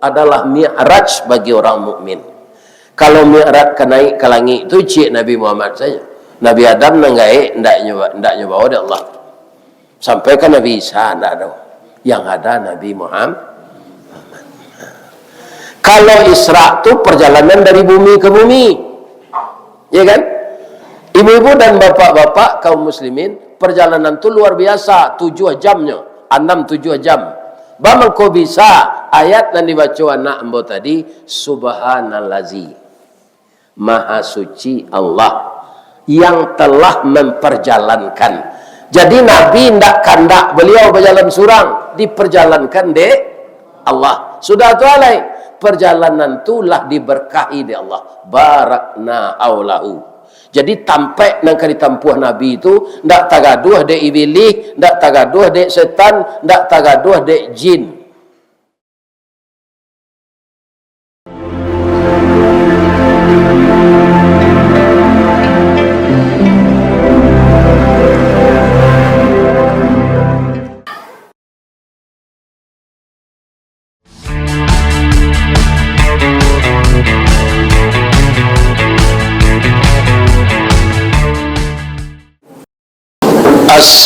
adalah mi'raj bagi orang mukmin. Kalau mi'raj naik ke langit itu cik Nabi Muhammad saja. Nabi Adam nenggai ndak nyoba oleh Allah. Sampai ke Nabi Isa ndak ada. Yang ada Nabi Muhammad. Kalau Isra itu perjalanan dari bumi ke bumi. Ya kan? Ibu-ibu dan bapak-bapak kaum muslimin, perjalanan itu luar biasa, 7 jamnya, 6-7 jam. Bagaimana kau bisa ayat yang dibaca anak embo tadi, subhanallazi, maha suci Allah yang telah memperjalankan. Jadi Nabi ndak kandak beliau berjalan surang, diperjalankan de Allah. Sudah tu alai, perjalanan itulah diberkahi di Allah. Barakna aulahu. Jadi tampai nang kali tampuh Nabi itu ndak tagaduh dek iblis, ndak tagaduh dek setan, ndak tagaduh dek jin.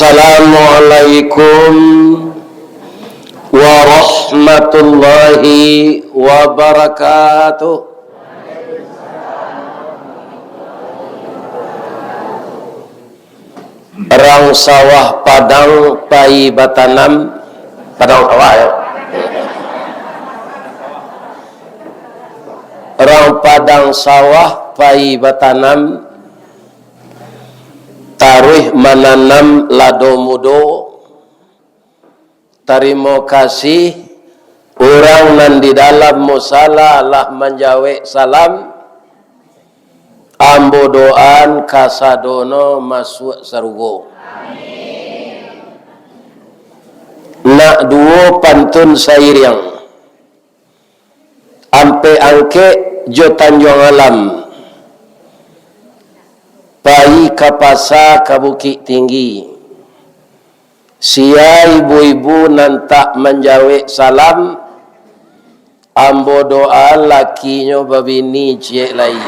Assalamualaikum warahmatullahi wabarakatuh. Orang sawah padang pai batanam, padang sawah ya. Orang padang sawah pai batanam, taruh menanam lado mudo. Terima kasih orang nan di dalam musala lah menjawab salam. Ambo doan kasadono masuk sarugo. Nak duo pantun sairiang ampe angke jo Tanjung Alam, pai kapasa ke Bukit Tinggi. Sia ibu-ibu nantak menjawab salam, ambo doa lakinya babini cik lain.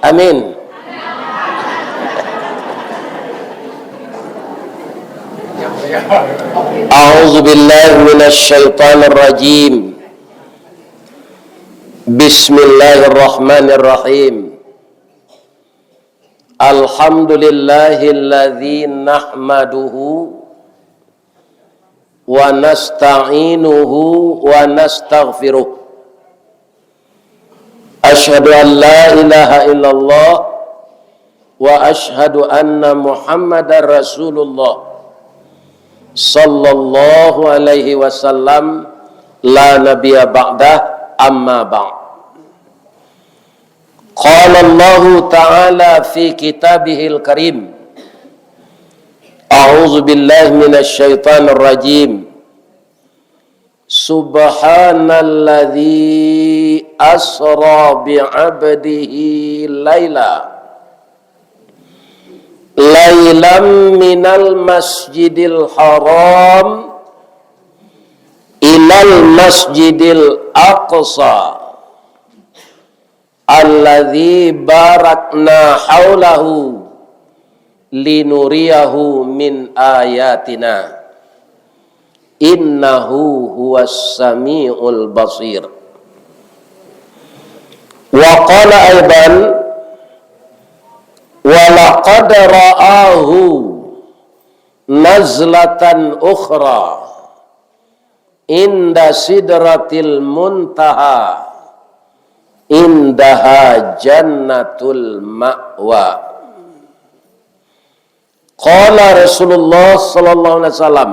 Amin. A'udzubillahi minasyaitonir rajim. Bismillahirrahmanirrahim. Alhamdulillahilladzi nahmaduhu wa nasta'inuhu wa nastaghfiruh. Asyhadu an la ilaha illallah wa asyhadu anna Muhammadar Rasulullah sallallahu alaihi wasallam, la nabiyya ba'dah, amma ba'd. Qala Allah Ta'ala fi kitabihil karim, a'udzu billahi minasy syaithanir rajim. Subhanalladzi asra bi'abdihi laylan minal masjidil haram ilal masjidil aqsa alladzi barakna haulahu linuriyahu min ayatina innahu huwas samiul basir. Wa qala aidan wa laqad ra'ahu nazlatan ukhra inda sidratil muntaha indaha jannatul ma'wa. Qala Rasulullah sallallahu alaihi wasallam,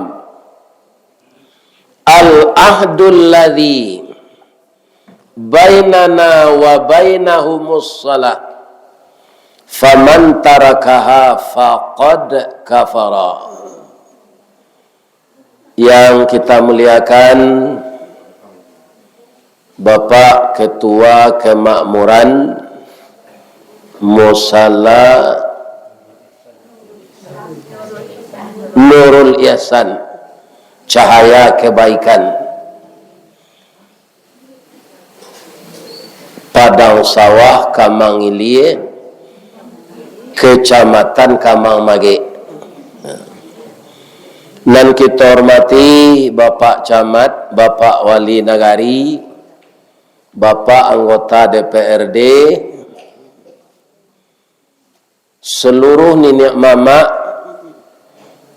al-ahdul ladzi bainana wa bainahumus salah faman tarakaha faqad kafara. Yang kita muliakan Bapak Ketua Kemakmuran Musala Nurul Ihsan, Cahaya Kebaikan, Sawah Kamang Ilie, Kecamatan Kamang Mage. Dan kita hormati Bapak Camat, Bapak Wali Nagari, Bapak anggota DPRD, seluruh nenek mama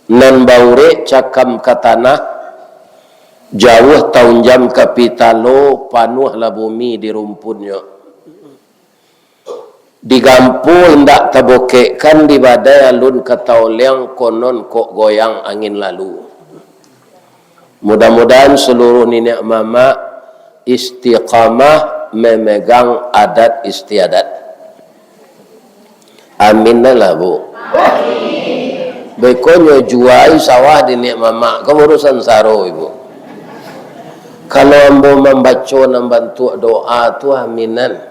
nan baure cakam katanah, jauh tahun jam kapitalo, panuh lah bumi di rumpunnya. Digampu hendak tabokekkan di badai alun katauliang konon kok goyang angin lalu. Mudah-mudahan seluruh nenek mama istiqamah memegang adat istiadat. Amin lah bu. Bekonyo juai sawah di nenek mama, kamu urusan saro ibu. Kalau ambo membaca membantu doa tu aminan.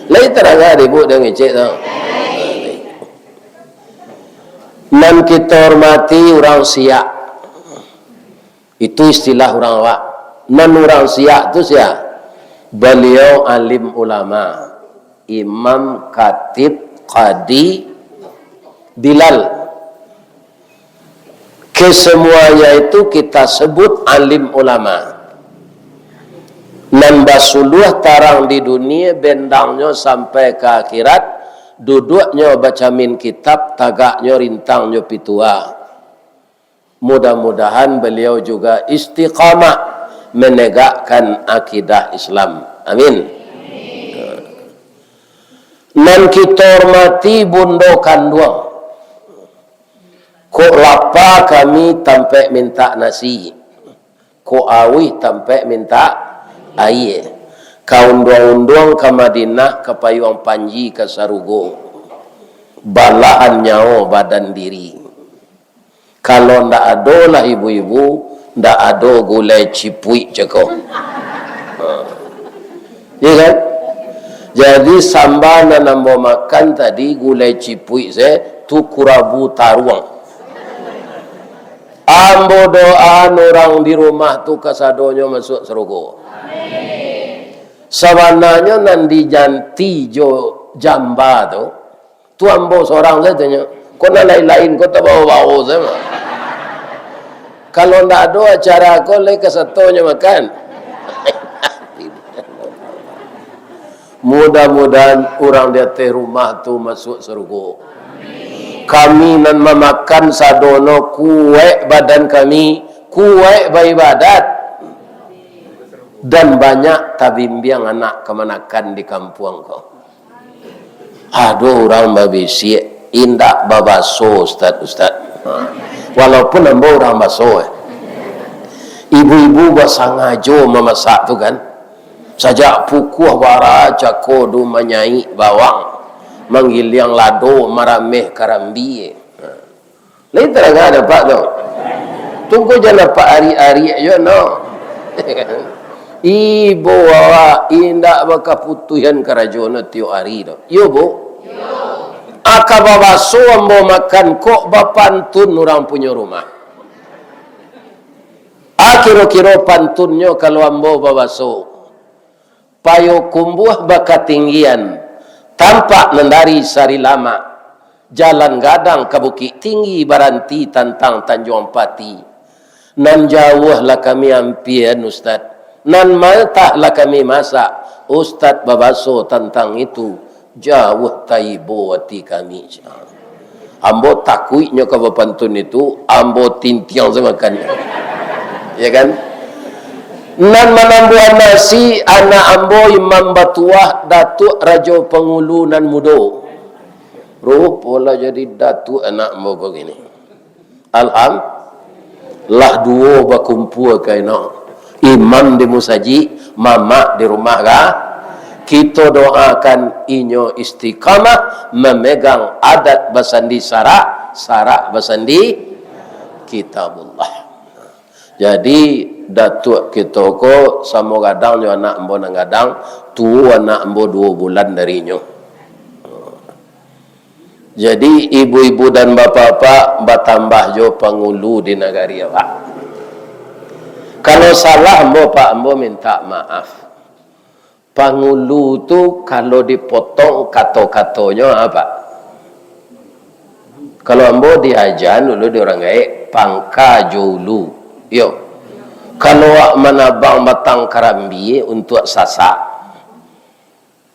Lai terangah ibu dah ngecek tau. Nan kita hormati orang Siak. Itu istilah orang awak. Nan orang Siak tu siapa? Beliau alim ulama, imam, khatib, qadi, dilal. Kesemuanya itu kita sebut alim ulama. Nan basuluh tarang di dunia, bendangnya sampai ke akhirat, duduknya baca min kitab, tagaknya rintangnya pitua. Mudah-mudahan beliau juga istiqamah menegakkan akidah Islam. Amin. Dan kita hormati Bundo Kanduang. Kok lapa kami tampai minta nasi, kok awih tampai minta air. Kau unduang-unduang ke Madinah, ke Payuang Panji, ke Sarugo, balahan nyawa badan diri. Kalau ndak ada lah ibu-ibu, ndak ada gulai cipui cekau. Ya kan? Jadi sambal na nambo makan tadi gulai cipui saya tu kurabu taruang. Ambo doa orang di rumah tu kasadonyo masuk surga. Sebenarnya nanti janti jo jamba tu ambo seorang saya tanya, kau nak lain-lain kau tak bawa-bawa sama. Kalau ndak ada acara kau lagi kesatunya makan. Mudah-mudahan orang di atas rumah tu masuk surga. Kami nan memakan sadono kuek badan kami, kuek beribadat. Dan banyak tabimbiang anak kemanakan di kampung kau. Aduh orang babisi indak babaso ustaz. Walaupun ambo orang baso. Ibu-ibu basangajo memasak tu kan. Sajak pukuh wara cakodu menyai bawang. Manggil yang lado marameh karambi. Lain terang ada pak tu. Tunggu jangan pak hari-hari aja no. Ibu awak indak baka putuhan karajono tio hari tu. Yo bu. Aka babaso ambo makan kok bapantun orang punya rumah. Kira-kira pantunnya kalau ambo babaso. Payo kumbuh baka tinggian. Tampak mendari sari lama. Jalan gadang ke Bukit Tinggi Baranti tantang Tanjung Pati. Nan jauhlah kami ampian Ustaz. Nan maltaklah kami masak. Ustaz babaso tentang itu. Jauh taibo hati kami. Ambo takuitnya ke pantun itu, ambo tintiang semakan. Ya kan? Nan manambuan nasi anak ambo Imam Batuah Datuk Raja Pengulu nan mudo. Rupalah jadi datuk anak ambo begini. Alhamdulillah dua berkumpul kaina. Imam di musaji, mama di rumah kah? Kita doakan inyo istiqamah memegang adat basandi sarak basandi kitabullah. Jadi datuk kita ko sama gadang nyo anak ambo nang gadang tu anak ambo 2 bulan darinya. Jadi ibu-ibu dan bapa-bapa bertambah jo pengulu di negari awak. Kalau salah ambo pak ambo minta maaf. Pangulu tu kalau dipotong kato-katonya apa? Kalau ambo diajar dulu di orang gaek pangka julu. Yo. Kalau wak manabang batang karambi untuk sasak.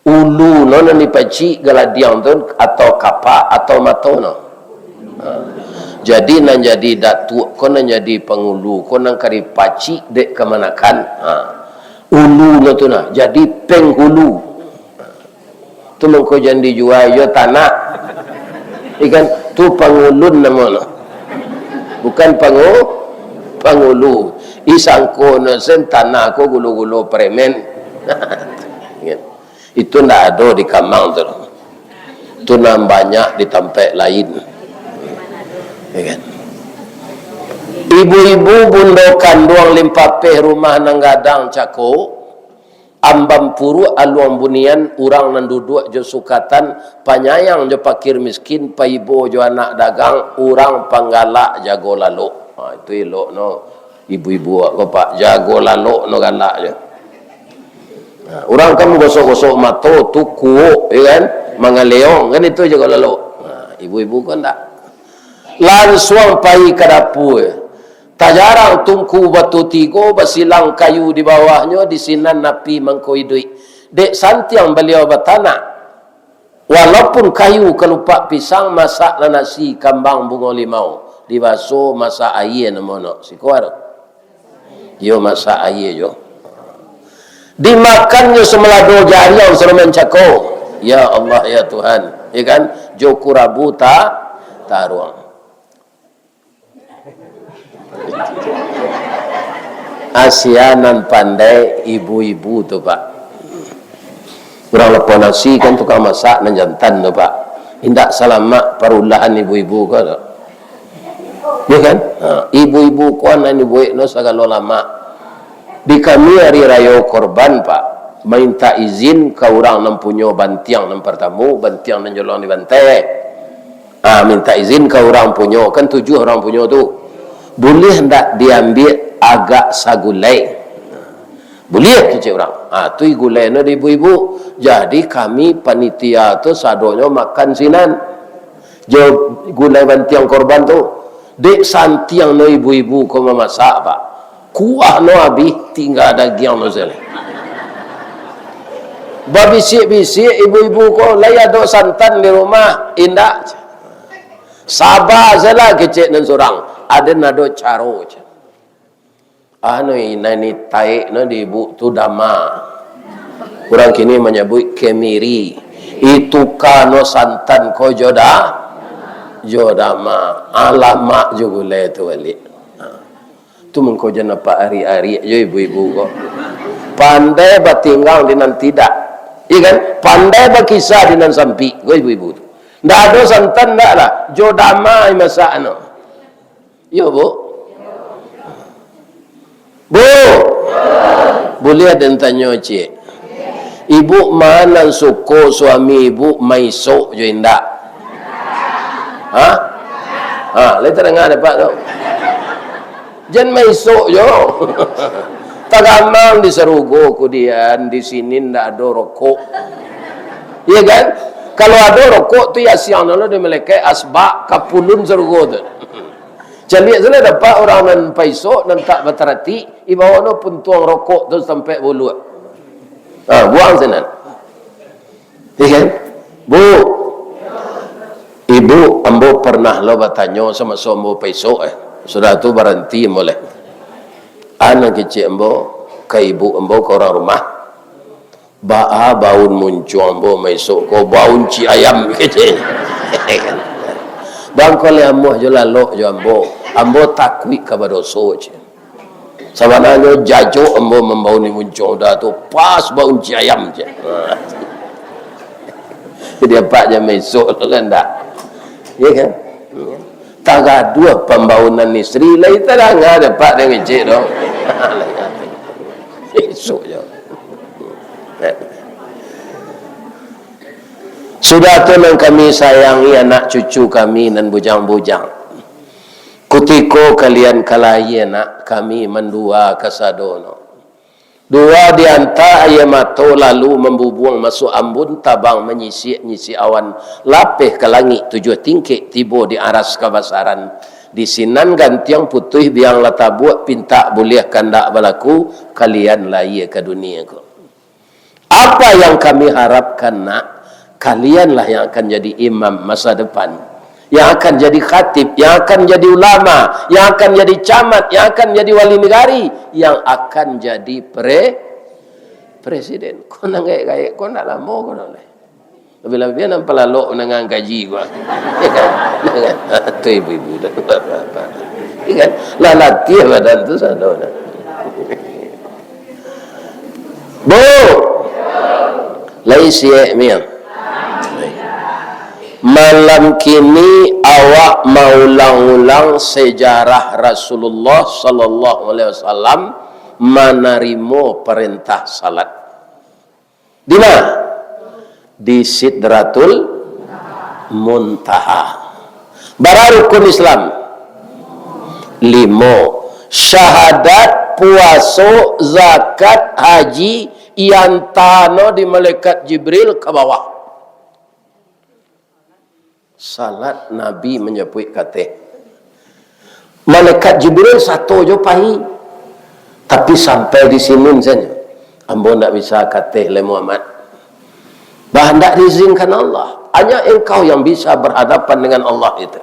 Ulu no ni paci galadiang tu atau kapa atau matono. Jadi nan jadi datuk ko nan jadi pangulu ko nan kari paci dek kemanakan. Ulu no tu nah jadi penghulu. Tu mengko jangan dijual yo tanah. Ikan tu pangulun nama. Bukan pangulu. Isangko no sen tanah ko gulu-gulu premen. Itu ndak ada di Kamang tu. Itu nam banyak di tempat lain. Ya kan? Ibu-ibu bundo kanduang limpapeh rumah nang gadang cako ambam puru aluang bunian urang nan duduk jo sukatan panyayang jo pakir miskin paibo jo anak dagang urang panggalak jago lalu. Itu elok no ibu-ibu ko pak jago lalu no galak je. Orang kamu gosok-gosok mato tu kuo ya kan mangaleong kan itu jago lalu. Ibu-ibu kan tak langsung pai kadapu. Tak jarang tungku batu tigo basilang kayu di bawahnya di sinan napi mangkoi duit. Dek santiang beliau bertanah. Walaupun kayu kelupak pisang masak nasi kambang bunga limau dibasuh masak air namono sikuar. Yo masak air jo. Dimakannya semelado jariang seremen cako. Ya Allah ya Tuhan. Ya kan? Joku rabu taruang. Asianan pandai ibu-ibu tu pak. Kurang lepas nasi kan tukang masak dan jantan tu pak. Indak selamat perulahan ibu-ibu ko tu. Ya kan? Ibu-ibu kuan ani buik no sagalo lama. Di kami hari raya korban pak. Minta izin ke orang yang punya bantiang yang pertama, bantiang yang jolong di bantai. Minta izin ke orang punya, kan 7 orang punya tu. Boleh hendak diambil agak sagulai. Boleh tu cik orang. Tu gulai ni ibu-ibu. Jadi kami panitia tu sadonya makan sinan. Jo gulai bantiang korban tu. Dek santiang no ibu-ibu ko memasak pak. Kuah no habis tinggal daging no sel. Babisik-bisik ibu-ibu ko laya do santan di rumah indak. Sabar salah kecik nan sorang. Ada nado caro je. Ini taik no di ibu tu dama. Orang kini menyebut kemiri. Itu kano santan ko jodama. Alamak juga le tu balik. Tu mengko jana pak hari-hari je ibu-ibu ko. Pandai batinggal di nan tidak. Ikan pandai berkisah di nan sampi ko ibu-ibu tu. Ndak ada santan ndak lah. Jodama masak no. Ya bu. Bu. Boleh ada yang tanya cik. Ibu mana suka suami ibu maisok je indak? Lepas dengar dapat tu. Jangan maisok je. Tagamang di Serugo kemudian di sini ndak ada rokok. Iya kan? Kalau ada rokok tu ya siang lalu dia melekat asbak kapulun Serugo tu. Jadi saya dapat orang nan paisok dan tak berterati, ibawa no pun tuang rokok tu sampai bulut. Buang sana. Ya kan? Bu. Ibu, ambo pernah lo bertanya sama ambo paisok Sudah tu berhenti boleh. Anak kecil ambo ke ibu ambo ke orang rumah. Baun muncul ambo maisok ko baun ci ayam kecil. Bang ko le ambo jo lalok jo ambo takwi ka badoso je. Sabananya jajo ambo membau ni muncul dah tu pas baun ci ayam je. Jadi apa je maisok tu kan dak. Ya kan? Tak dua pembangunan istri lain tak ada dapat dengan cik tu. Esok je. Sudah tu yang kami sayangi anak cucu kami dan bujang-bujang. Kutiko kalian kalahi anak kami mendua kasadono. Dua di antara ayam mato lalu membubuang masuk ambun tabang menyisi awan lapih ke langit 7 tingkik tiba di aras kabasaran di sinan gantiang putih biang lata buat pinta boleh kandak balaku kalian lahir ke dunia ku. Apa yang kami harapkan nak, kalianlah yang akan jadi imam masa depan, yang akan jadi khatib, yang akan jadi ulama, yang akan jadi camat, yang akan jadi wali negari, yang akan jadi presiden. Kau nak gaya-gaya, kau nak lama kau nak lah. Lebih-lebih nampak lalok menangan gaji kau. Itu ibu-ibu dan bapak-bapak. Kan? Lah latih badan tu sana. Bu, lai siap miang. Malam kini awak maulang-ulang sejarah Rasulullah sallallahu alaihi wasallam menerima perintah salat. Di mana? Di Sidratul Muntaha. Bara rukun Islam 5. Syahadat, puasa, zakat, haji yang tano di malaikat Jibril ke bawah. Salat Nabi menyebut kata malaikat Jibril satu je pahi, tapi sampai di sini saja ambo tak bisa kata le Muhammad, bahan tak diizinkan Allah, hanya engkau yang bisa berhadapan dengan Allah itu.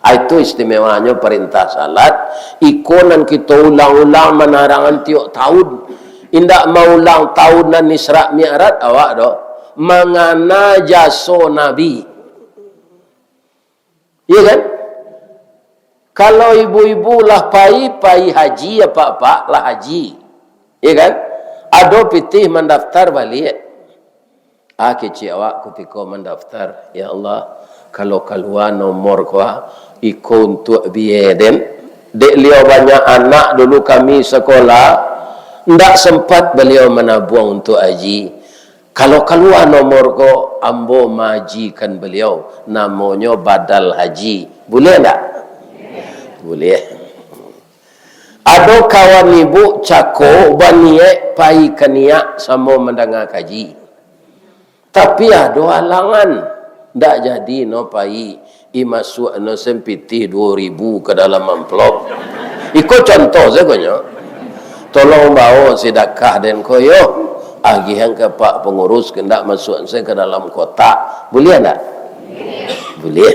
Itu istimewanya perintah salat. Ikonan kita ulang-ulang menarangan tiap tahun, indak mau ulang tahunan Isra Mi'raj awak doh mengana jasa Nabi. Ya kan? Kalau ibu-ibu lah pai haji apa-apa lah haji. Ya kan? Ada pitih mendaftar balik. Kecik awak ketika mendaftar, ya Allah, kalau keluar nomor kuah ikut untuk biaden. Dek beliau banyak anak dulu kami sekolah, ndak sempat beliau menabung untuk haji. Kalau keluar nomor ko, ambo majikan beliau, namanya badal haji. Boleh tak? Boleh. Ada kawan ibu cako baniak pai keniak sama mendengar kaji. Tapi ada halangan, ndak jadi no pai masuk no sempiti 2,000 ke dalam amplop. Ikut contoh saja. Tolong bawa sedekah dan koyo. Agihan ke Pak Pengurus kendak masuk saya ke dalam kotak. Boleh tak? Boleh.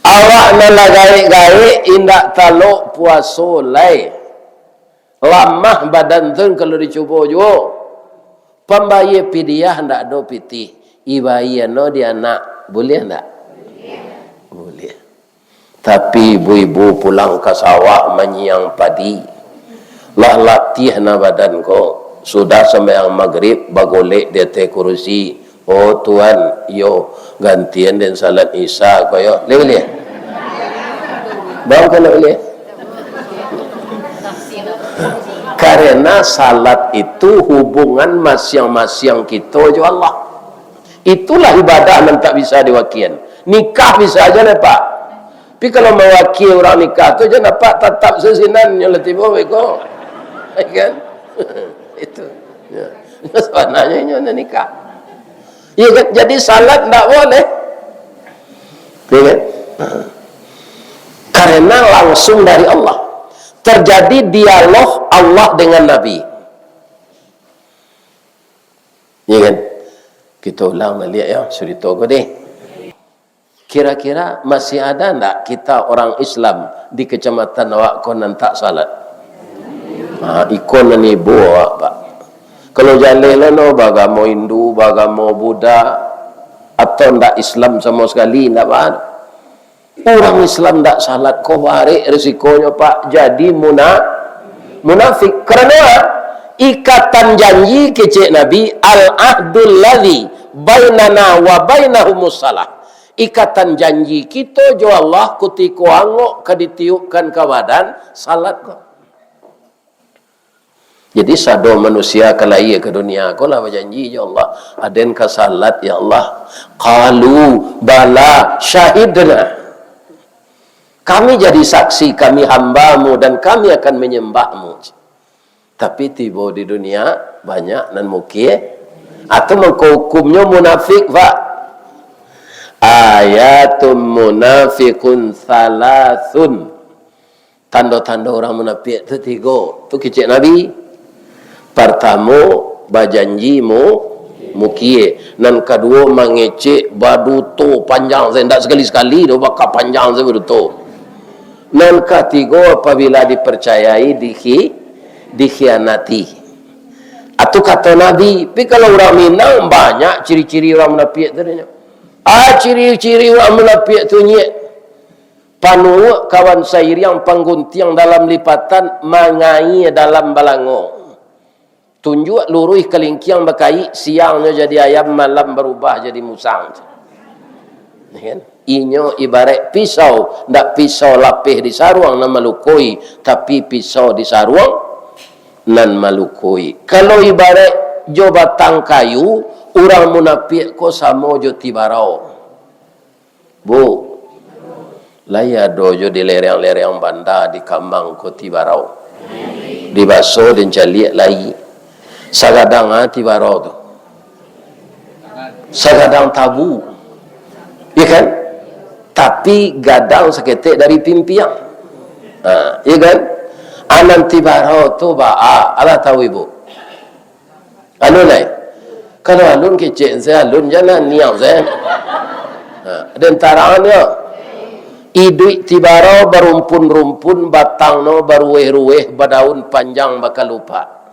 Awak nak gaik-gaik indak taluk puasa lai. Lamah badan tu kalau dicuba juga. Pembayar pidiah ndak ada piti. Ibayar no dia nak. Boleh tak? Boleh. Tapi ibu-ibu pulang ke sawah menyiang padi. Lah latih na badan ko. Sudah sembahyang maghrib bagolek di atas kursi. Oh Tuhan, yo gantian dan salat Isya koyo. Boleh. Bang kalau boleh. Karena salat itu hubungan masing-masing kita jo Allah. Itulah ibadah yang tak bisa diwakil. Nikah bisa aja lah Pak. Tapi kalau mewakil orang nikah tu je dapat tetap sesinan yang letih bawa ko. Kan? Itu ya. Sebenarnya ini nak nikah ya kan? Jadi salat tak boleh ya kan? Karena langsung dari Allah terjadi dialog Allah dengan Nabi ya kan? Kita ulang balik ya cerita ko deh. Kira-kira masih ada tak kita orang Islam di kecamatan awak konan tak salat? Ikon ni buat Pak. Kalau jalan no bagamo Hindu, bagamo Buddha atau ndak Islam sama sekali ndak ada. Orang Islam ndak salat kau warik risikonya Pak jadi munafik. Kerana ikatan janji kecik Nabi al-ahdul ladzi bainana wa bainahumus salah. Ikatan janji kita jo Allah kutiku angok kaditiupkan ke badan salat kau. Jadi sado manusia kalai ke dunia ko lah berjanji ya Allah aden ka salat ya Allah. Qalu bala syahidna. Kami jadi saksi, kami hambamu dan kami akan menyembahmu. Tapi tiba di dunia banyak nan mukih. Atau menghukumnya munafik, Pak. Ayatum munafikun salasun. Tanda-tanda orang munafik itu 3. Itu kecik Nabi. Pertama, berjanjimu mukie. Dan kedua, mengecek baduto panjang. Saya tidak sekali-sekali, dia bakal panjang saya baduto. Dan ketiga, apabila dipercayai, dikhianati. Atau kata Nabi, tapi kalau orang Minang, banyak ciri-ciri orang munafik tu. Ciri-ciri orang munafik tu nyek. Panu kawan sair yang pangguntiang dalam lipatan, mangai dalam balango. Tunjuk luruh kelingkiang bakai, siangnya jadi ayam, malam berubah jadi musang. Inyo ibarat pisau, ndak pisau lapih di saruang nan malukoi, tapi pisau di saruang nan malukoi. Kalau ibarat jo batang kayu, orang munafik ko samo jo tibarau. Bu, laya dojo di lereng-lereng banda di kambang ko tibarau. Di baso dan caliak lai. Sagadang tibarau tu. Sagadang tabu. Ya kan? Tapi gadang seketik dari pimpiang. Ya kan? Anan tibarau tu ala tahu ibu. Alun lai. Kalau alun kecil saya alun jangan niang saya. Dan tarangannya idui tibarau berumpun-rumpun batang no berueh-rueh badaun panjang bakal lupa.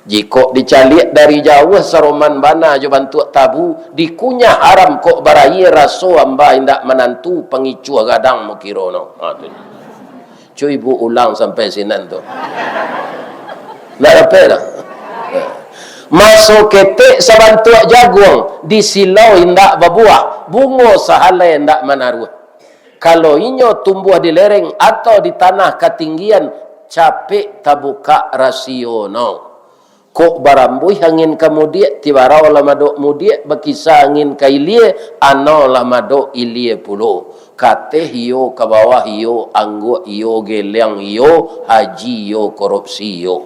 Jika dicaliak dari jauh saroman bana jo bantu tabu dikunyah haram kok barai raso amba indak menantu pengicu gadang mukirono. Cuy ibu ulang sampai sinan tu. Nak apa dah? Masuk ketek sabantu jagung di silau indak berbuah, bungo sahalai indak menaruh. Kalau inyo tumbuh di lereng atau di tanah ketinggian, capek tabuka rasiono. Kok barambui angin kemudian tibarau lamadok mudiak berkisah angin kailie ano lamadok ilie pulo. Kate hiyo ke bawah hiyo, angguk hiyo, geleng hiyo, haji hiyo, korupsi hiyo.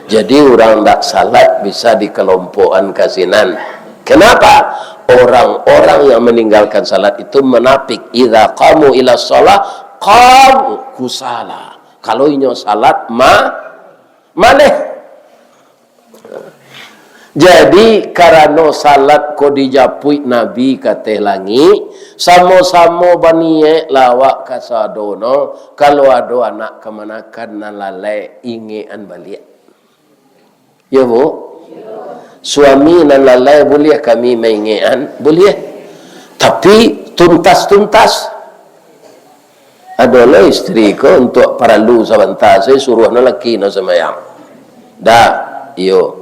Jadi orang tak salat bisa dikelompokkan kasinan. Kenapa? Orang-orang yang meninggalkan salat itu menafik. Idza qamu ila shalah qamu kusala. Kalau inyo salat maneh. Jadi karena salat ko dijapui Nabi kate langi, samo-samo banie lawak kasadono, kalau ada anak kemanakan nalale ingean balik. Ya bu? Suami nan lalai boleh kami maingean? Boleh. Tapi tuntas-tuntas. Adalah isteri ko untuk paralu sebentar. Saya suruh lelaki no semayang. Dah, iyo.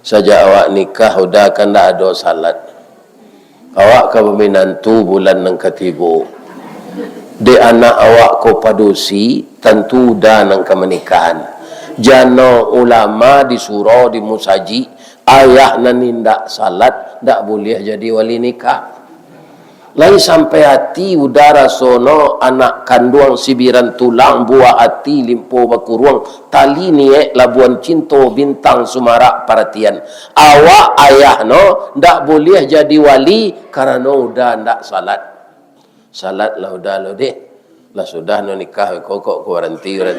Sejak awak nikah, udah kan dah ada salat. Awak ke peminantu bulan nang ketibu. De anak awak ko padusi, tentu dah nang kemenikahan. Jana ulama disuruh di musaji, ayah nanindak salat, tak boleh jadi wali nikah. Lain sampai hati udara sono, anak kanduang sibiran tulang, buah hati limpo bakuruang, tali niek labuan cinto bintang sumarak perhatian. Awak ayah no, tak boleh jadi wali, karena udah tak salat. Salat lah udah lo deh. Lah sudah no nikah, kok berhenti lah.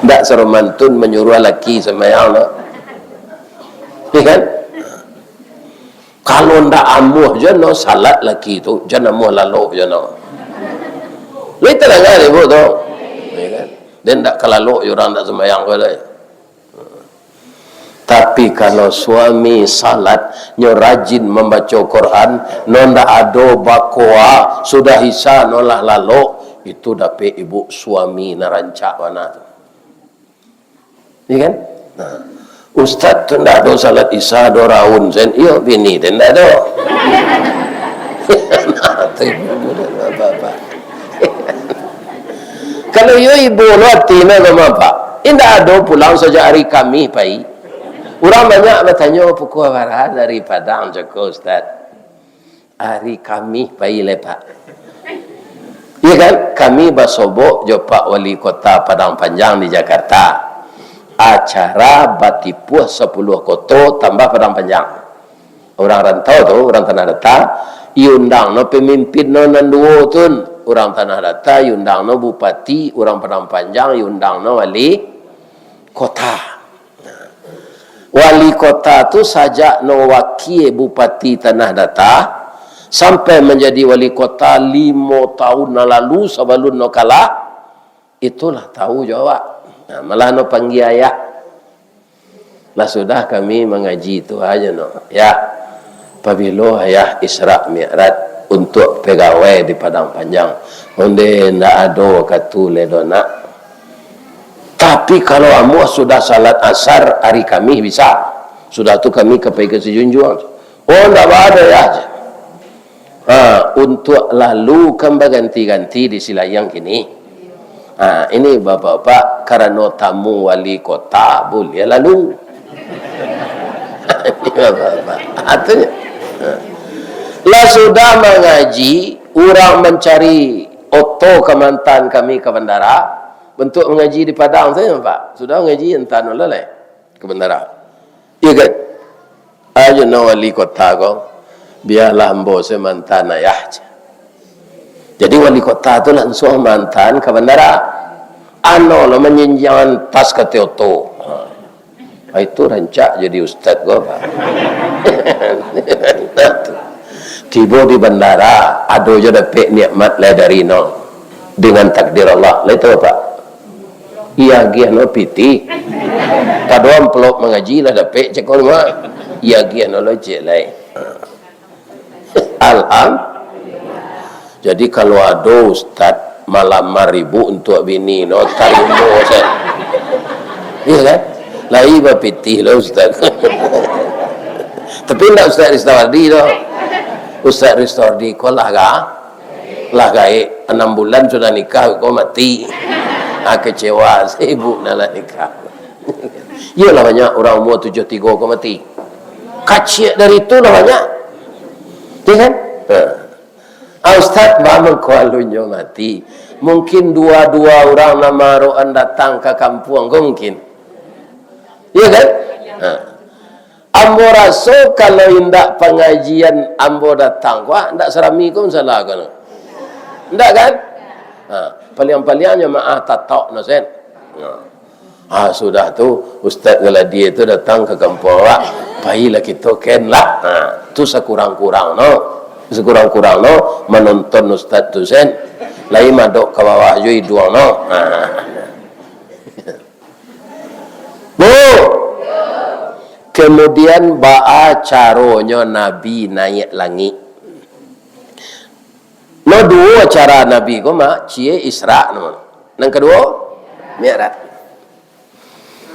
Tak seru mantun menyuruh laki semayang no. Ni kan? Kalau ndak amuh je no salat laki tu, jangan amuh lalu je no. Lai tenang ibu tu. Ya kan? Dan ndak kelalu orang ndak semayang ke lai. Tapi kalau suami salat nyo rajin membaca Quran, no ndak ado bakwa, sudah hisa no lah lalu, itu dapat ibu suami narancak mana tu. Ya kan? Nah. Ustaz tu tak ada salat isya 2 raun sen. Iyo bini tu tak ada. Kalau yo ibu lati na apa? Indah ada pulang saja hari kami pai. Orang banyak bertanya pukul berapa dari Padang Joko Ustaz. Hari kami pai lepak. Iya kan? Kami basobok jo Pak Wali Kota Padang Panjang di Jakarta. Acara batipuh 10 kota tambah Padang Panjang. Orang rantau tu, orang tanah datar, iundang no pemimpin no nanduo tun, orang tanah datar iundang no bupati, orang Padang Panjang iundang no wali kota. Wali kota tu sajak no wakil bupati tanah datar sampai menjadi wali kota 5 tahun lalu sebelum no kalah, itulah tahu jawab. Nah, malah no panggil ayah. Lah sudah kami mengaji itu aja no. Ya, apabila ayah Isra Mi'raj untuk pegawai di Padang Panjang, onde ndak ada katu ledona. Tapi kalau amu sudah salat asar hari kami bisa. Sudah tu kami ke sejunjung. Oh, ndak ada ya aja. Untuk lalu kembali ganti-ganti di silayang kini. Ini bapak-bapak karena tamu wali kota boleh lalu. Ini bapak-bapak. Artinya, lah sudah mengaji, orang mencari oto kemantan kami ke bandara. Bentuk mengaji di Padang saya Pak. Sudah mengaji entah nolai ke bandara. Iya kan? Aja no wali kota kau. Biarlah ambo semantan ayah. Jadi wali kota tu langsung mantan ke bandara. Ano lo menyenjangan tas ke Teoto. Itu rancak jadi ustaz gua Pak. Tiba di bandara, ada je dapat nikmat lah dari nol dengan takdir Allah. Lah itu Pak. Iya gian no piti. Kadoam pelok mengaji lah dapat cekol mah. Iya gian no lo cek lai. Jadi kalau ada ustaz malam maribu untuk bini no tarimo saya. Iya kan? Lah iba piti lah ustaz. Tapi enggak Ustaz Ristawardi tu. Ustaz Ristawardi kau lah 6 bulan sudah nikah kau mati. Kecewa ibu nak nikah. Iyalah banyak orang umur 73 kau mati. Kacik dari itu lah banyak. Ya kan? Ustaz bangun kualunyo mati. Mungkin dua orang nama roan datang ke kampung kau mungkin. Ya kan? Ambo rasa kalau indak pengajian ambo datang, wah indak serami kau salah kan? Indak kan? Paling-palingnya maaf tatok no sen. Sudah tu Ustaz Galadi itu datang ke kampung awak, baiklah kita ken lah. Tu sekurang-kurang no. Sekurang-kurang no menonton Ustaz tu sen. Lain madok ke bawah jui dua no. Kemudian ba'a caronyo Nabi naik langit. No dua cara Nabi ko cie Isra no. Yang kedua Mi'raj.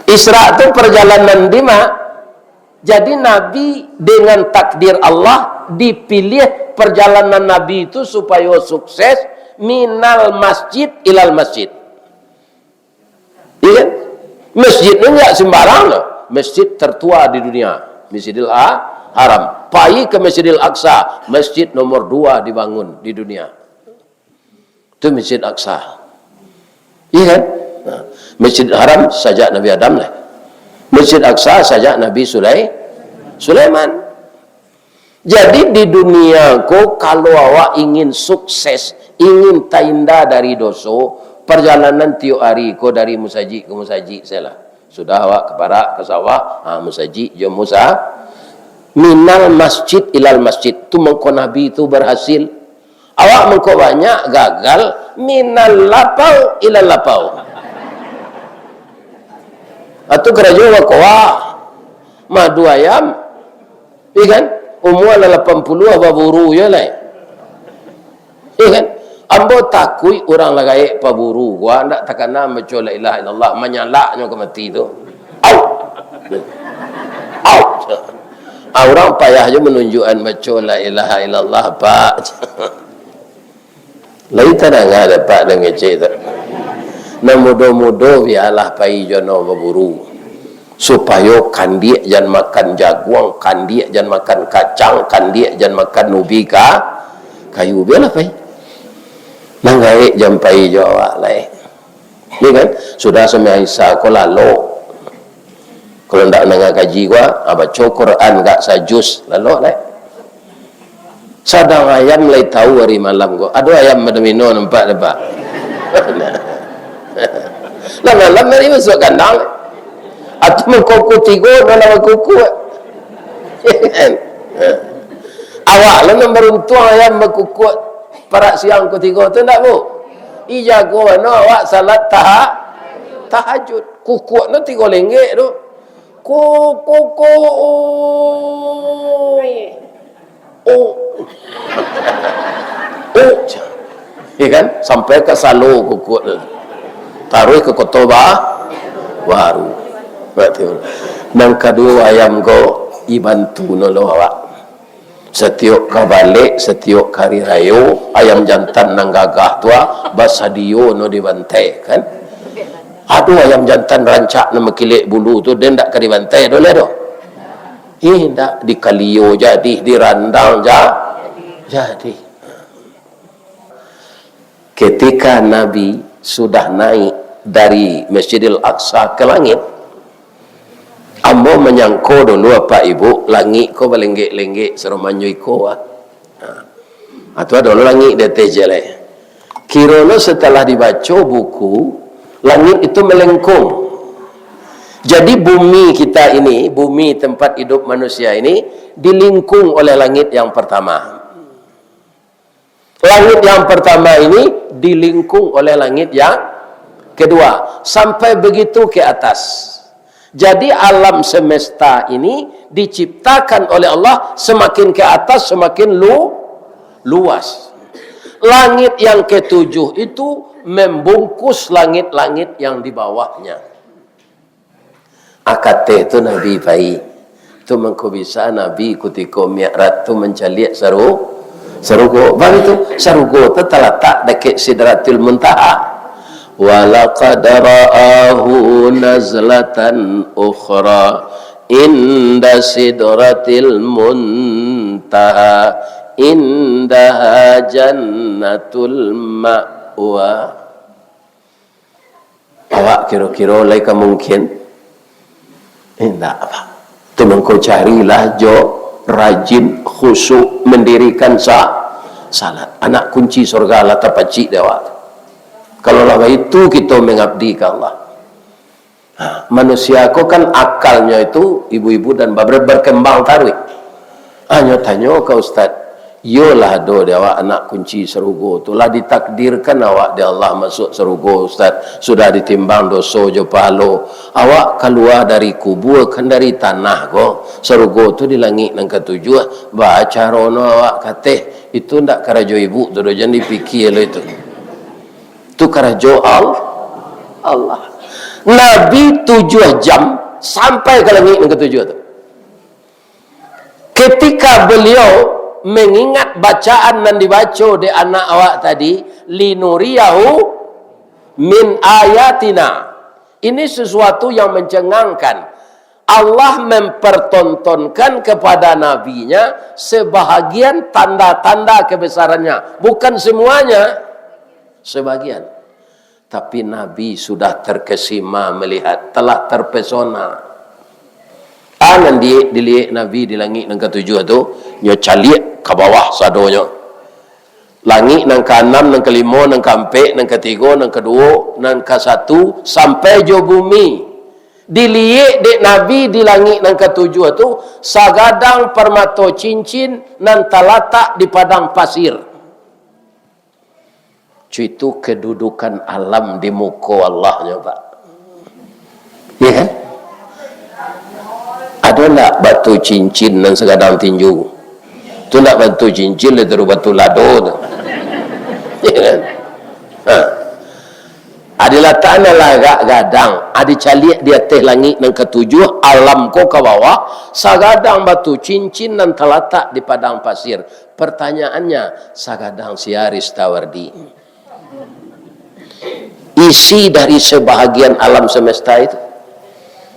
Isra itu perjalanan di jadi Nabi dengan takdir Allah dipilih perjalanan Nabi itu supaya sukses minal masjid ilal masjid. Iya? Masjid ini enggak sembarang loh. Masjid tertua di dunia, Masjidil Haram. Pai ke Masjidil Aqsa, masjid nomor 2 dibangun di dunia. Itu Masjid Aqsa. Iya kan? Masjid Haram sajak Nabi Adam lah. Masjid Aqsa sajak Nabi Sulaiman. Jadi di dunia ko kalau awak ingin sukses, ingin tainda dari dosa, perjalanan tiap hari ko dari musaji ke musaji salah. Sudah awak ke barak ke sawah, musaji jom musa minal masjid ilal masjid. Tu mengko Nabi itu berhasil. Awak mengko banyak gagal minal lapau ilal lapau. Atau kerajaan wakowa madu ayam, ikan umur 80 apa buru ya lah, ikan. Ambo takui orang lagai paburu gua ndak takana maca la ilaha illallah menyalaknya ke mati tu. Orang payah je menunjukkan maca la ilaha illallah Pak. Lai tarang ada Pak dengan cerita. Namudo-mudo biarlah pai jono paburu. Supaya kandiak jangan makan jaguang, kandiak jangan makan kacang, kandiak jangan makan ubi kayu biarlah pai. Nanggai jampai jawab lain. Ni kan sudah semai Isa ko lalu. Kalau ndak nangga kaji gua, baca Quran gak sajus lalu lain. Sadang ayam lai tahu hari malam gua. Aduh ayam medemino nampak depan. Lah malam hari masuk kandang. Atau mengkuku tiga dalam kuku. Awak lah yang beruntung ayam berkuku parak siang ketiga tu tak bu? Ijago no awak salat tahajud. Kuku no RM3 tu. Kuku ya kan sampai ke salo kuku tu. Taruh ke kota baru. Betul. Nang kedua ayam go ibantu nolong awak. Setiap kabalik, setiap kari rayo, ayam jantan nang gagah tua, basadio no dibantai kan? Aduh ayam jantan rancak nama kilik bulu tu, dia ndak kari bantai dole do. Ndak di kalio jadi, di randang jadi. Ketika Nabi sudah naik dari Masjidil Aqsa ke langit, ambo menyangko dulu apa ibu langit ko belenggek-lenggek seromanyo iko atau dulu langit detejele kirono setelah dibaca buku langit itu melengkung. Jadi bumi kita ini, bumi tempat hidup manusia ini dilingkung oleh langit yang pertama. Langit yang pertama ini dilingkung oleh langit yang kedua sampai begitu ke atas. Jadi alam semesta ini diciptakan oleh Allah semakin ke atas semakin luas. Langit yang ketujuh itu membungkus langit-langit yang di bawahnya. Akate itu Nabi bayi. Itu mengko bisa Nabi ketika Mi'raj itu mencaliak sarugo. Bang itu sarugo itu terletak dekat Sidratul Muntaha. وَلَقَدْ رَآهُ نَزْلَةً أُخْرَى عِنْدَ سِدْرَةِ الْمُنْتَهَى عِنْدَهَا جَنَّةُ الْمَأْوَى. Awak kira-kira lain mungkin? Tidak apa. Itu mengkau carilah jo rajin khusyuk mendirikan salat. Anak kunci surga lah tapacik dewa. Kalau lah itu kita mengabdi ke Allah. Manusia ko kan akalnya itu ibu-ibu dan bapak berkembang tarik. Hanya tanya ke Ustaz, yolah do dia awak anak kunci serugo tu lah ditakdirkan awak dia Allah masuk serugo Ustaz. Sudah ditimbang dosa jo pahalo. Awak keluar dari kubur kan dari tanah ko. Serugo tu di langit nang ketujuh. Baca rono awak kata itu ndak karajo ibu tu jangan dipikir lo itu. Itu karajo Allah. Nabi 7 jam sampai ke langit yang ketujuh itu. Ketika beliau mengingat bacaan yang dibaca di anak awak tadi, linuriyahu min ayatina. Ini sesuatu yang mencengangkan. Allah mempertontonkan kepada nabinya sebahagian tanda-tanda kebesarannya, bukan semuanya. Sebagian. Tapi Nabi sudah terkesima melihat, telah terpesona. Anan dilihat Nabi di langit yang ketujuh itu, nyo caliak ke bawah sadonya. Langit yang ke-6, yang ke-5, yang ke-4, yang ke-3, yang ke-2, yang ke-1 sampai jo bumi. Dilihat dek Nabi di langit yang ketujuh itu sagadang permata cincin nan terletak di padang pasir. Itu kedudukan alam di muka Allahnya Pak. Ya kan? Ada tak batu cincin dan segadang tinju? Itu nak batu cincin itu batu lado tu. Ya kan? Adalah tanah lagak gadang, ada caliak di atas langit yang ketujuh, alam ko ke bawah, sagadang batu cincin dan terletak di padang pasir. Pertanyaannya, sagadang siaris tawardi. Isi dari sebahagian alam semesta itu.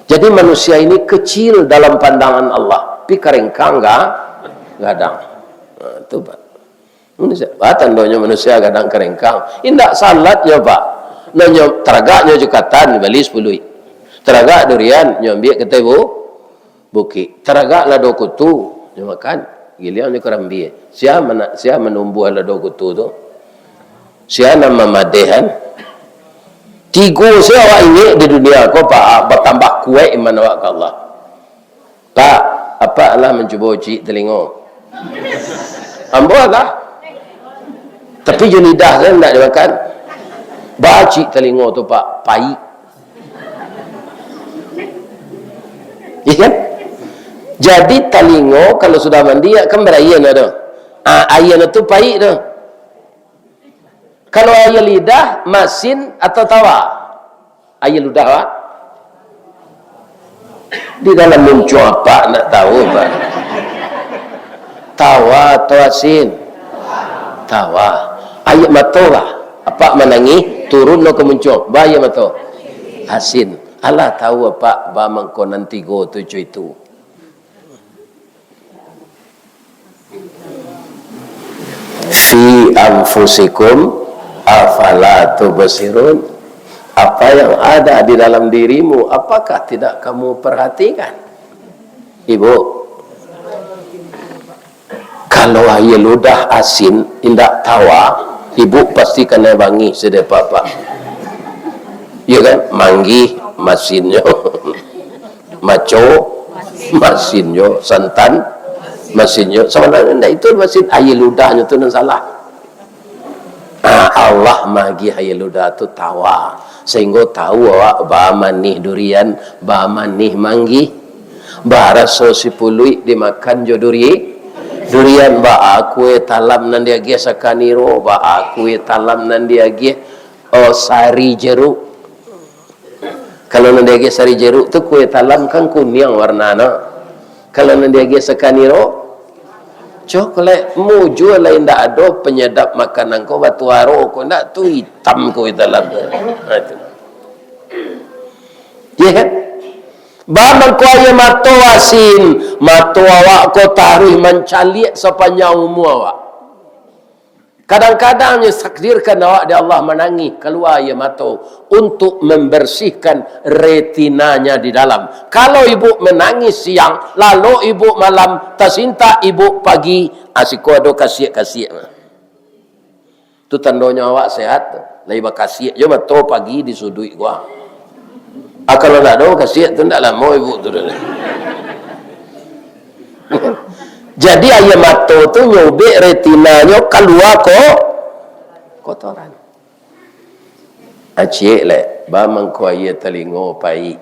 Jadi manusia ini kecil dalam pandangan Allah, tapi keringkang gadang. Itu Pak. Manusia. Tandanya manusia kadang kerengkang. Indak salatnya Pak. Nanya teragaknya jukatan beli 10. Teragak durian nyambi ketemu buki. Teragak lado kutu nyo makan. Gilian nyo kerambi. Sia menumbuh lado kutu tu. Sia nama madehan. Tiga sia awak ini di dunia ko Pak bertambah kuat iman awak ke Allah. Pak, apa Allah mencuba uji telinga? Ambo lah. Tapi junidah kan tak dimakan. Baci telinga tu Pak, pahit. Ya kan? Jadi telinga kalau sudah mandi kan berayan ada. Ayan itu pahit tu. Kalau air lidah, masin atau tawa? Air lidah Pak? Di dalam muncul apa nak tahu Pak? Tawa atau asin? Tawa. Ayat mata lah. Apa menangi turun lo ke muncul. Bahaya mata. Asin. Allah tahu apa bamangko nanti go tujuh itu. Fi anfusikum afala tubsirun. Apa yang ada di dalam dirimu apakah tidak kamu perhatikan? Ibu, kalau air ludah asin indak tawa, ibu pasti kena bangi sedih papa. Ya kan? Manggi masinnya, maco masinnya, santan masinnya. Sebenarnya itu masin air ludahnya tu yang salah. Allah magi air ludah tu tawa, sehingga tahu awak ba manih durian, ba manih manggi, ba rasa sipului dimakan jo durian ba aku talam nan dia ge sakaniro ba aku talam nan dia ge sari jeruk. Kalau nan dia ge sari jeruk tu kue talam kan kuning warnana. Kalau nan dia ge sakaniro coklat muju lain ndak ada penyedap makanan kau batu aro kau ndak tu hitam kau talam. Itu. Ya kan? Bamang ko ay mato asin, mato awak ko taruh mencaliak sepanjang umur awak. Kadang-kadang takdirkan awak di Allah menangi keluar ya mato untuk membersihkan retinanya di dalam. Kalau ibu menangis siang, lalu ibu malam tersinta ibu pagi, asiko ada kasih-kasih. Itu tandanya awak sehat. Lai bakasih je mato pagi disudui gua. Kalau tak ada kasih tu tak lama ibu tu dah. Jadi air mata tu nyubik retinanya keluar kotoran. Acik le, bamang ko air telinga pai.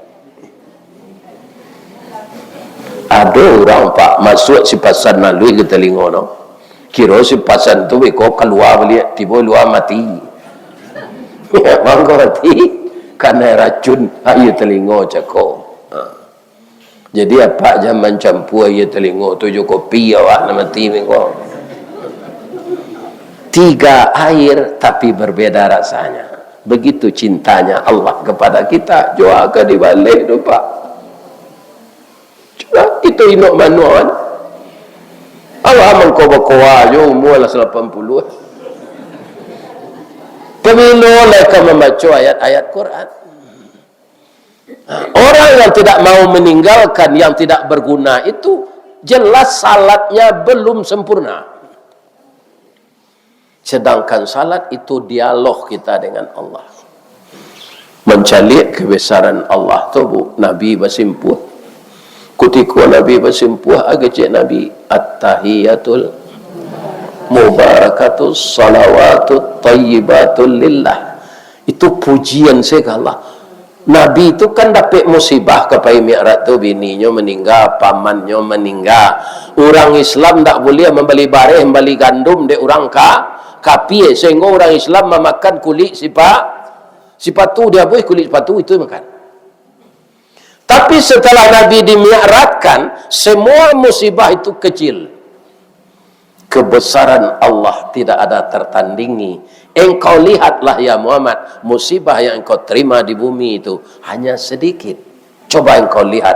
Ada orang Pak masuk si pasan nalui ke telinga no. Kira si pasan tu ko keluar balik tiba luar mati. Bang ko mati. Karena racun air telinga cakap. Jadi apa zaman campur air telinga tu jo kopi awak nak mati mengko. 3 air tapi berbeza rasanya. Begitu cintanya Allah kepada kita. Jua ke di balik tu Pak. Coba itu inok manuan. Allah mengkoba-koba jo umur lah 80. Pemilu mereka membaca ayat-ayat Quran. Orang yang tidak mau meninggalkan yang tidak berguna itu jelas salatnya belum sempurna. Sedangkan salat itu dialog kita dengan Allah. Mencalik kebesaran Allah tu bu. Nabi bersimpuh. Ketika Nabi bersimpuh agak Nabi at-tahiyatul mubarakatus salawatut tayyibatul lillah. Itu pujian saya Allah. Nabi itu kan dapat musibah kepada Mi'raj tu, bininya meninggal, pamannya meninggal. Orang Islam tak boleh membeli bareh, membeli gandum de orang kapi, sehingga orang Islam memakan kulit sepatu dia boleh kulit sepatu itu makan. Tapi setelah Nabi dimi'rajkan, semua musibah itu kecil. Kebesaran Allah tidak ada tertandingi. Engkau lihatlah ya Muhammad, musibah yang engkau terima di bumi itu hanya sedikit. Coba engkau lihat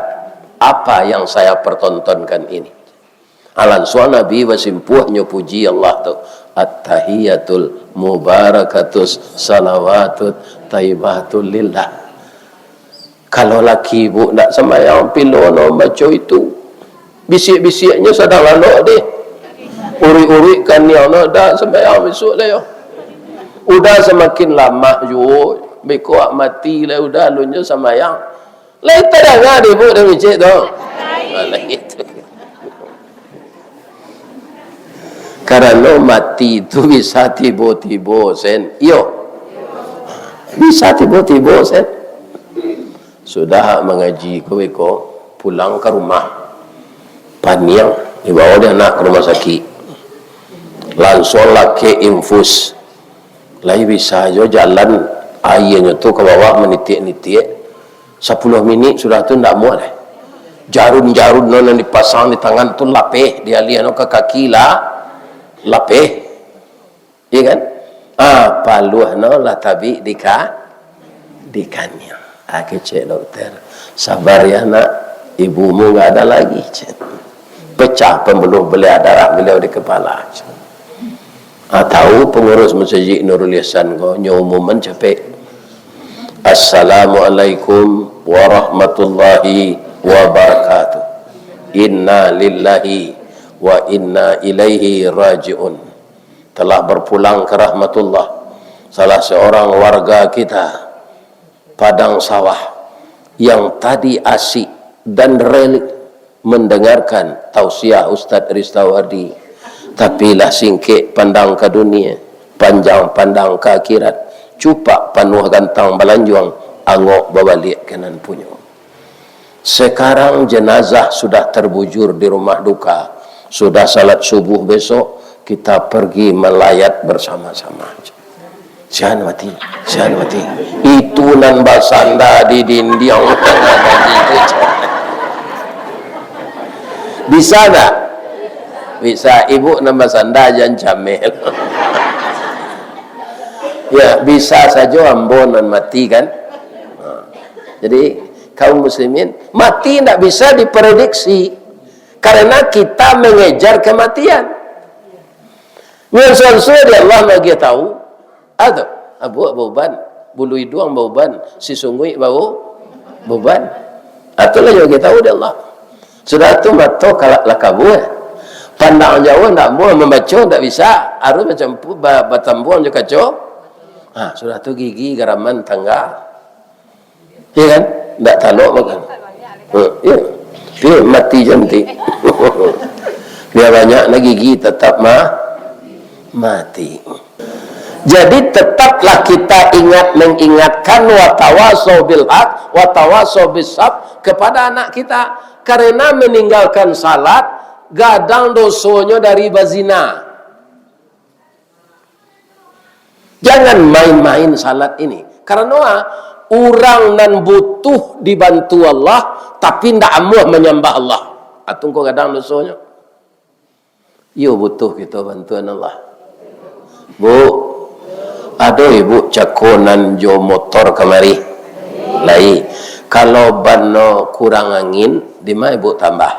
apa yang saya pertontonkan ini. Alan soal Nabi bersimpuhnya puji Allah tu. At-tahiyatul mubarakatus salawatut taibatul lillah. Kalau laki ibu nak sembahyang pilono baca itu, bisik-bisiknya sedang lalu deh. Uri-uri kan yang dah sembahyang besok lah yo. Udah semakin lama yo, beko mati lah udah lunyo sembahyang. Lai terang ibu dah micik tu. Lai itu. Karena mati itu bisa tiba-tiba sen. Yo. Bisa tiba-tiba sen. Sudah mengaji ko pulang ke rumah. Paniang dibawa dia anak ke rumah sakit. Langsung laki infus. Lai bisa aja jalan airnya tu ke bawah menitik-nitik. 10 minit sudah tu ndak muat dah. Jarun-jarun yang dipasang di tangan tu lapeh dia lihat ke kaki lah. Lapeh, iya kan? Paluh no lah tabi dikannya. Kecik dokter, sabar ya nak, ibumu nggak ada lagi. Cik. Pecah pembuluh belah darah beliau di kepala. Tahu pengurus masjid Nurul Ihsan ko nyumuman cepet. Assalamualaikum warahmatullahi wabarakatuh. Inna lillahi wa inna ilaihi raji'un. Telah berpulang ke rahmatullah salah seorang warga kita padang sawah yang tadi asik dan relik mendengarkan tausiah Ustaz Ristawardi, tapi lah singkit pandang ke dunia, panjang pandang ke akhirat, cupak panuh gantang balanjuang, angok babalik kanan punya. Sekarang jenazah sudah terbujur di rumah duka. Sudah salat subuh besok, kita pergi melayat bersama-sama. Jangan mati, jangan mati. Itu nan basanda di dindiang. Bisa tak? Bisa. Ibu nan basanda jangan camel. Ya, bisa saja ambo nan mati kan. Jadi kaum muslimin, mati tidak bisa diprediksi. Karena kita mengejar kematian. Ngesul-sul dia Allah bagi tahu. Atau abu bauban, bulu hidung bauban, si sungguh bau bauban. Atau lah yang kita tahu dia Allah. Sudah tu mato kalak lakabu. Pandang jauh tak mau membaca tak bisa. Harus macam batambuan juga kacau. Sudah tu gigi garaman tangga. Ya kan? Tak taluk makan. Ya. Dia mati jantik. Dia banyak lagi gigi tetap mati. Jadi tetaplah kita mengingatkan watawasau bil haq watawasau bis sabr kepada anak kita, karena meninggalkan salat gadang dosonya dari bazina. Jangan main-main salat ini, karena orang nan butuh dibantu Allah tapi tidak amuh menyembah Allah. Atau kau kadang dosonya. Yo butuh kita bantuan Allah. Bu, ada ibu cakonan jo motor kemari. Lai, kalau bano kurang angin, di mana ibu tambah?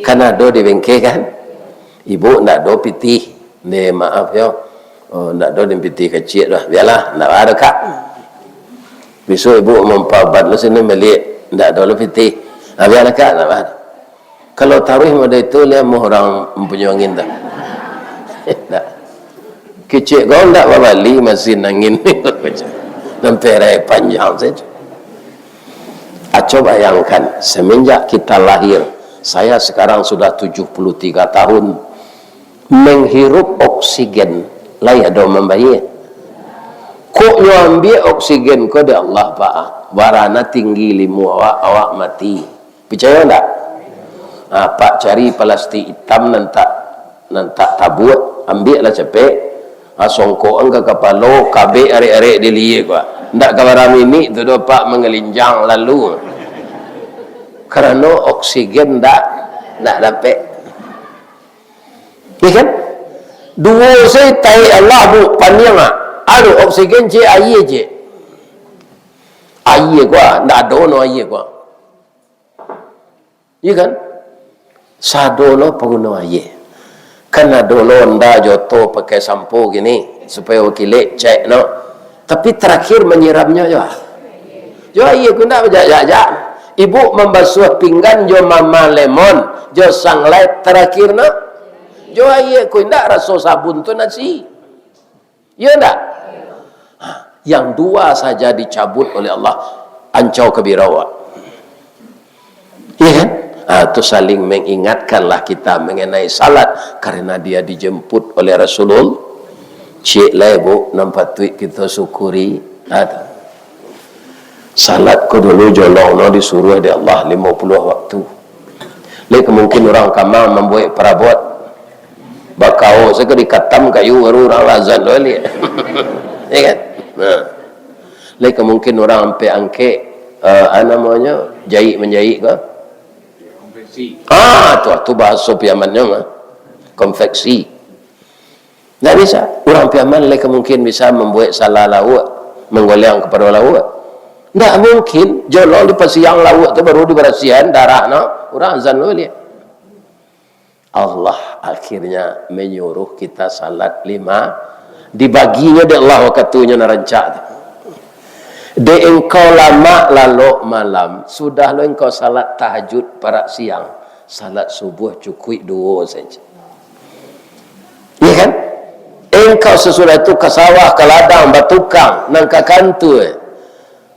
Kan ada di bengkel kan? Ibu nak do pitih. Ne maaf yo. Nak do di pitih kecil dah. Biarlah, nak ada kak. Besok ibu mempabat lu sini balik. Tak ada lebih putih. Biarlah kak, tak apa. Kalau taruh pada itu, dia mau orang mempunyai angin tak? Tak. Kecil kau tak berbalik mesin angin. Sampai panjang saja. Coba bayangkan, semenjak kita lahir, saya sekarang sudah 73 tahun, menghirup oksigen, layak ada membayar. Kok you ambil oksigen ko dari Allah Pak? Warana tinggi limu awak mati. Percaya tak? Pak cari plastik hitam nantak tabut, ambil lah cepet. Songkoan ke kepala, kabik arek-arek dilia ko. Ndak kabaram ini tu do Pak mengelinjang lalu. Karena oksigen ndak dapat. Ya kan? Dua saya tahu Allah bu panjang ah. Aduh oksigen je air je. Air gua ndak ada no air gua. Ya kan? Sadono pengguna air. Kena dulu nda joto pakai sampo gini supaya wakile cek no. Tapi terakhir menyiramnya jo. Jo iya kunda berjak-jak. Ibu membasuh pinggan jo mama lemon, jo sunlight terakhir no. Jo iya kunda rasa sabun tu nasi. Ya ndak? Yang dua saja dicabut oleh Allah, ancau kebirawa. Iya kan? Itu saling mengingatkanlah kita mengenai salat karena dia dijemput oleh Rasulullah. Cik lah bu, nampak tweet kita syukuri. Ada salat ko dulu jolong no disuruh di Allah 50 waktu. Lek mungkin orang kamar membuat perabot bakau saya dikatam kayu baru orang lazan dulu. Ya kan? Nah. Lek mungkin orang sampai angke namanya jahit menjahit ke? Tu bahasa piamannya mah konveksi. Tidak bisa. Orang piaman mereka mungkin bisa membuat salah lauk, menggoleang kepada lauk. Tidak mungkin. Jolong di pasiang lauk itu baru dibersihan darah no. Orang azan boleh. Allah akhirnya menyuruh kita salat 5. Dibaginya di Allah waktunya narancak. De engkau lama lalu malam, sudah lo engkau salat tahajud pada siang, salat subuh cukup 2 saja. Iya kan? Engkau sesudah itu ke sawah, ke ladang, batukang, nang ke kantor.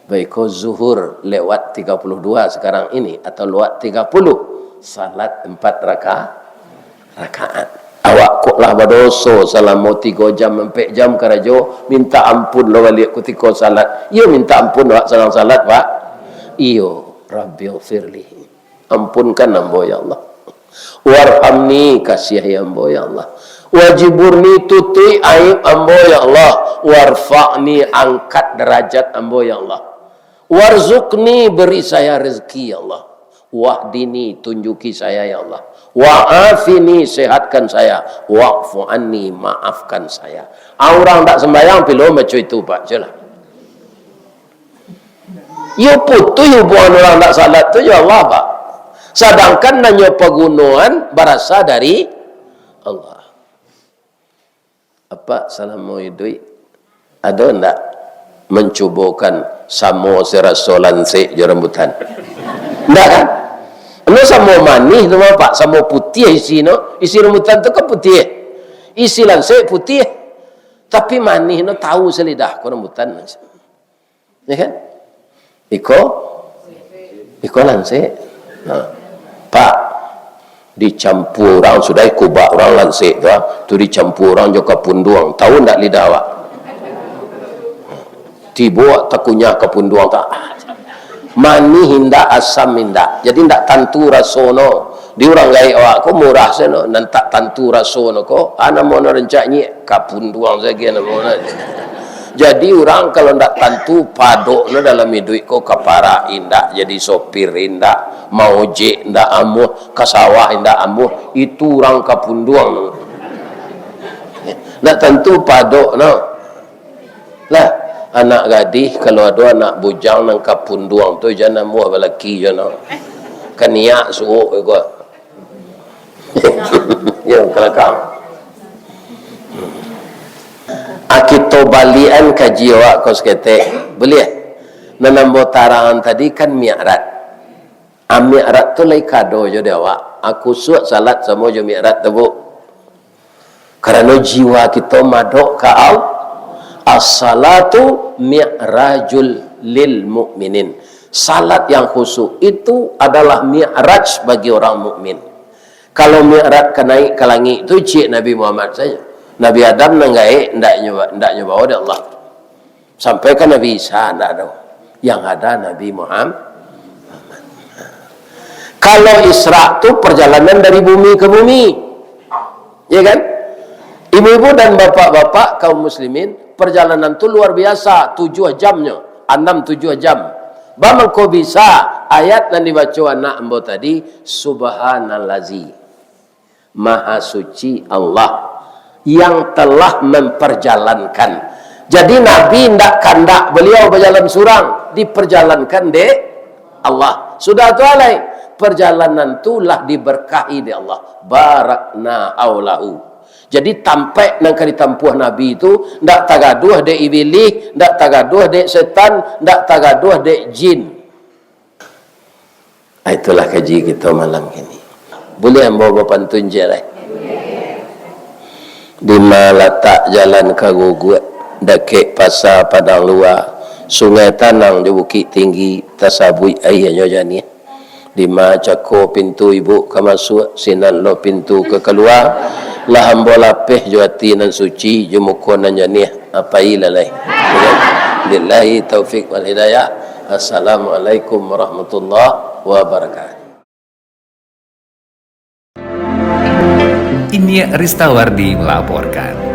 Baik kau zuhur lewat 32 sekarang ini atau lewat 30, salat 4 rakaat. Awak kok lah berdosa selama 3 jam 4 jam karajo minta ampun lo balik ketika salat. Iyo minta ampun awak salam salat pak. Iyo Rabbighfirli, ampunkan ambo ya Allah. Warhamni, kasih ya ambo ya Allah. Wajiburni, tuti aib ambo ya Allah. Warfa'ni, angkat derajat ambo ya Allah. Warzuqni, beri saya rezeki ya Allah. Wahdini, tunjuki saya ya Allah. Wa'afini, sehatkan saya. Wa'fu anni, maafkan saya. Orang tak sembahyang pilu macam itu pak. Jelah. Ya putu ya bukan orang tak salat tu ya Allah pak. Sedangkan nanya pegunungan berasal dari Allah. Apa salamu idui? Ada enggak mencubakan samo serasolan se rambutan? Enggak kan? Ini sama manis tu pak, sama putih isi no, isi rambutan tu kan putih, isi lansek putih, tapi manis no tahu selidah ko rambutan, ya kan? Iko lansek, nah, pak dicampur orang sudah kubak orang lansek tu dicampur orang juga punduang, tahu ndak lidah awak? Tiba takunya ke punduang tak. Mani hinda asam hinda, jadi ndak tantu rasono. Di orang gaya awak ko murah seno, nantak tantu rasono ko. Ana mono rencaknya kapunduang saja mono. Jadi orang kalau ndak tantu padok no dalam hidup ko kapara indak, jadi sopir indak, mau je ndak amuh, kasawah indak amuh, itu orang kapunduang no. Ndak tantu padok no. Lah anak gadis kalau ada anak bujang nang kapunduang tu jangan muah balaki jangan kaniak suuk juga ya kelakang akito balian kaji awak kau sekete boleh nanambo tarangan tadi kan mi'rat mi'rat tu lai kado jadi awak aku suat salat sama je mi'rat tu bu kerana jiwa kita madok ke Allah. As-salatu mi'rajul lil mu'minin. Salat yang khusyuk itu adalah mi'raj bagi orang mukmin. Kalau mi'raj ke naik ke langit itu cik Nabi Muhammad saja. Nabi Adam nanggai ndak nyoba oleh Allah. Sampai ke Nabi Isa ndak ada. Yang ada Nabi Muhammad. Kalau Isra itu perjalanan dari bumi ke bumi. Ya kan? Ibu-ibu dan bapak-bapak kaum muslimin, perjalanan itu luar biasa, 7 jamnya, 6-7 jam. Bagaimana kau bisa ayat yang dibaca anak embo tadi, subhanallazi, maha suci Allah yang telah memperjalankan. Jadi Nabi tidak kandak beliau berjalan surang, diperjalankan de Allah. Sudah tu alai. perjalanan itulah diberkahi di Allah. Barakna aulahu. Jadi tampai nang kali tampuh Nabi itu ndak tagaduh dek iblis, ndak tagaduh dek setan, ndak tagaduh dek jin. Itulah kaji kita malam ini. Boleh bawa pantun je lah. Di letak jalan kagugut, dekik pasar padang luar, sungai tanang di bukit tinggi, tasabui airnya jani. Di cako pintu ibu ke masuk, sinan lo pintu ke keluar, lah hamba lapih juati nan suci, jumuko nan jani, apa ilalai. Billahi taufik wal hidayah. Assalamualaikum warahmatullahi wabarakatuh. Ini Ristawardi melaporkan.